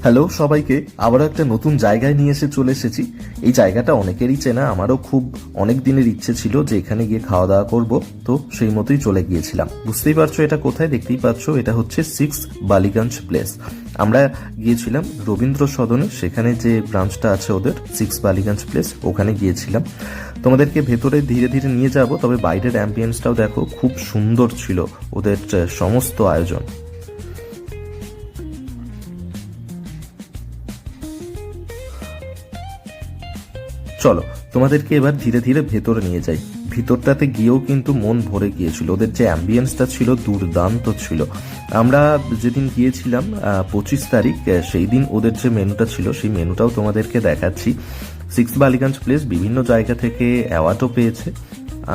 Hello সবাইকে, আবারও একটা নতুন জায়গায় নিয়ে চলে এসেছি। এই জায়গাটা অনেকেরই চেনা, আমারও খুব অনেক দিনের ইচ্ছে ছিল যে এখানে গিয়ে খাওয়া দাওয়া করব, তো সেই মতোই চলে গিয়েছিলাম। বুঝতেই পারছো এটা কোথায়, দেখতেই পাচ্ছ এটা হচ্ছে 6 বালিগঞ্জ প্লেস। আমরা গিয়েছিলাম রবীন্দ্র সদনে, সেখানে যে ব্রাঞ্চটা আছে ওদের 6 বালিগঞ্জ প্লেস, ওখানে গিয়েছিলাম। তোমাদেরকে ভেতরে ধীরে ধীরে নিয়ে যাব, তবে বাইরের অ্যাম্বিয়েন্সটাও দেখো, খুব সুন্দর ছিল ওদের সমস্ত আয়োজন। চলো তোমাদেরকে এবার ধীরে ধীরে ভেতরে নিয়ে যাই। ভিতরটাতে গিয়েও কিন্তু মন ভরে গিয়েছিল, ওদের যে অ্যাম্বিয়েন্সটা ছিল দুর্দান্ত ছিল। আমরা যেদিন গিয়েছিলাম 25 তারিখ, সেই দিন ওদের যে মেনুটা ছিল সেই মেনুটাও তোমাদেরকে দেখাচ্ছি। 6 বালিগঞ্জ প্লেস বিভিন্ন জায়গা থেকে অ্যাওয়ার্ডও পেয়েছে।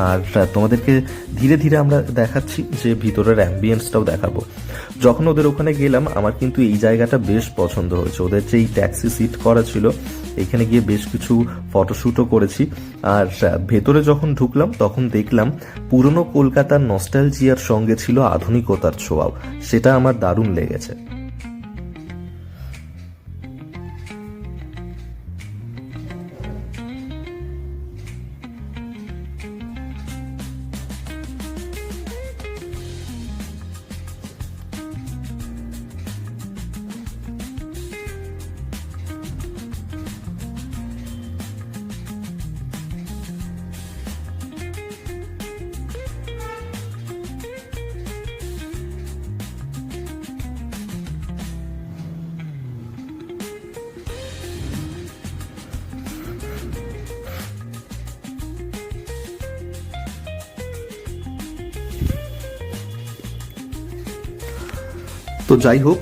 আর তোমাদেরকে ধীরে ধীরে আমরা দেখাচ্ছি যে ভিতরের অ্যাম্বিয়েন্সটাও দেখাবো। যখন ওদের ওখানে গেলাম আমার কিন্তু এই জায়গাটা বেশ পছন্দ হয়েছে। ওদের যে এই ট্যাক্সি সিট করা ছিল, এখানে গিয়ে বেশ কিছু ফটোশ্যুটও করেছি। আর ভেতরে যখন ঢুকলাম তখন দেখলাম পুরনো কলকাতার নস্টালজিয়ার সঙ্গে ছিল আধুনিকতার ছোঁয়াও, সেটা আমার দারুণ লেগেছে। তো যাই হোক,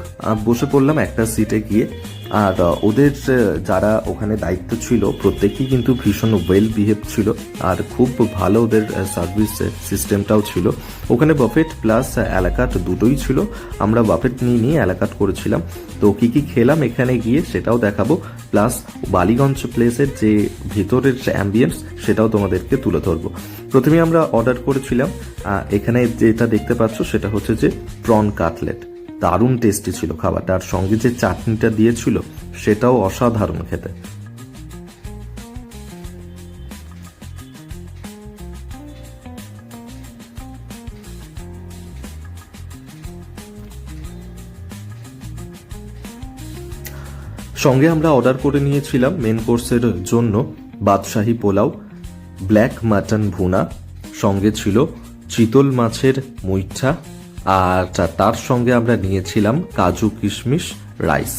বসে পড়লাম একটা সিটে গিয়ে। আর ওদের যারা ওখানে দায়িত্ব ছিল প্রত্যেকেই কিন্তু ভীষণ ওয়েল বিহেভ ছিল, আর খুব ভালো ওদের সার্ভিস সিস্টেমটাও ছিল। ওখানে বাফেট প্লাস অ্যালাকাট দুটোই ছিল। আমরা বাফেট নিয়ে অ্যালাকাট করেছিলাম। তো কি কি খেলাম এখানে গিয়ে সেটাও দেখাবো, প্লাস বালিগঞ্জ প্লেসের যে ভেতরের অ্যাম্বিয়েন্স সেটাও তোমাদেরকে তুলে ধরবো। প্রথমে আমরা অর্ডার করেছিলাম, এখানে যেটা দেখতে পাচ্ছ সেটা হচ্ছে যে প্রন কাটলেট। দারুণ টেস্টি ছিল খাবারটা, আর সঙ্গে যে চাটনিটা দিয়েছিল সেটাও অসাধারণ খেতে। সঙ্গে আমরা অর্ডার করে নিয়েছিলাম মেন কোর্সের জন্য বাদশাহী পোলাও, ব্ল্যাক মাটন ভুনা, সঙ্গে ছিল চিতল মাছের মুইঠা, আর তার সঙ্গে আমরা নিয়েছিলাম কাজু কিশমিশ রাইস।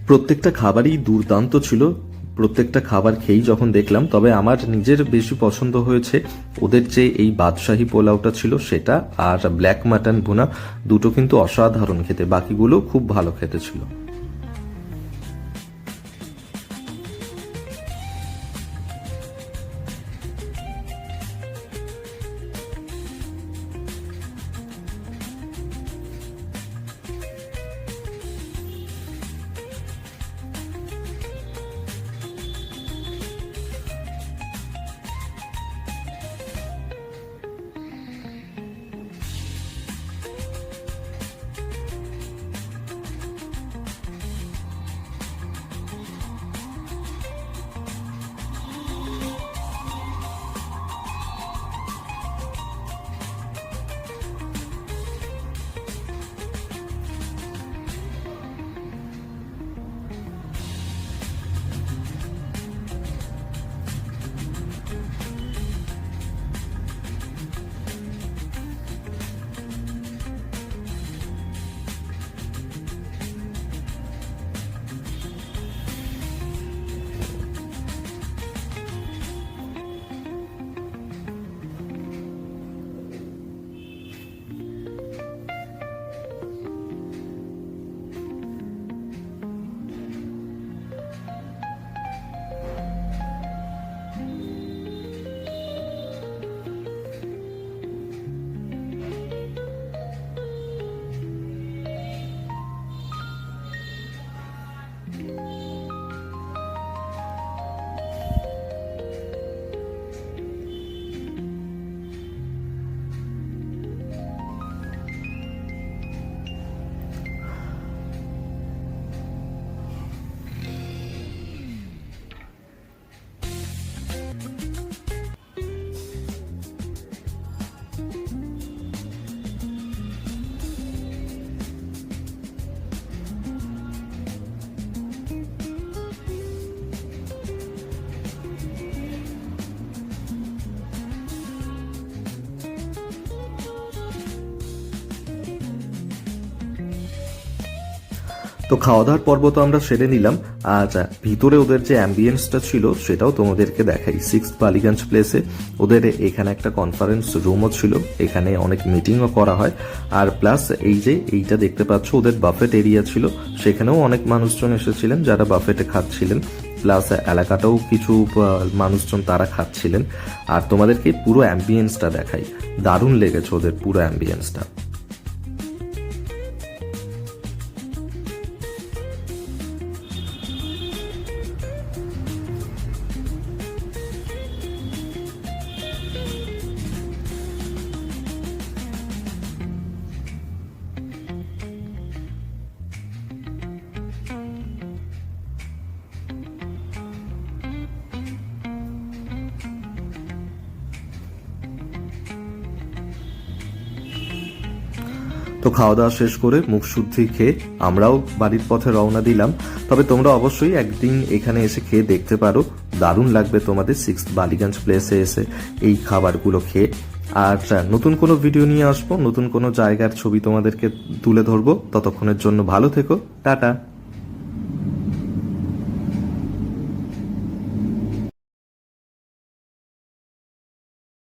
প্রত্যেকটা খাবারই দুর্দান্ত ছিল। প্রত্যেকটা খাবার খেয়েই যখন দেখলাম, তবে আমার নিজের বেশি পছন্দ হয়েছে ওদের যে এই বাদশাহী পোলাওটা ছিল সেটা, আর ব্ল্যাক মাটন ভুনা দুটো কিন্তু অসাধারণ খেতে, বাকিগুলো খুব ভালো খেতে ছিল। তো খাওয়া দাওয়ার পর্ব তো আমরা সেরে নিলাম। আর ভিতরে ওদের যে অ্যাম্বিয়েন্সটা ছিল সেটাও তোমাদেরকে দেখাই। 6th বালিগঞ্জ প্লেসে ওদের এখানে একটা কনফারেন্স রুমও ছিল, এখানে অনেক মিটিংও করা হয়। আর প্লাস এই যে এইটা দেখতে পাচ্ছ ওদের বাফেট এরিয়া ছিল, সেখানেও অনেক মানুষজন এসেছিলেন যারা বাফেটে খাচ্ছিলেন। প্লাস এলাকাটাও কিছু মানুষজন তারা খাচ্ছিলেন। আর তোমাদেরকে পুরো অ্যাম্বিয়েন্সটা দেখাই, দারুণ লেগেছে ওদের পুরো অ্যাম্বিয়েন্সটা। তো খাওয়া দাওয়া শেষ করে মুখ শুদ্ধি খেয়ে আমরাও বাড়ির পথে রওনা দিলাম। তবে তোমরা অবশ্যই একদিন এখানে এসে খেয়ে দেখতে পারো, দারুণ লাগবে তোমাদের 6th বালিগঞ্জ প্লেসে এসে এই খাবারগুলো খেয়ে। আর নতুন কোনো ভিডিও নিয়ে আসবো, নতুন কোনো জায়গার ছবি তোমাদেরকে তুলে ধরবো। ততক্ষণের জন্য ভালো থেকো, টাটা।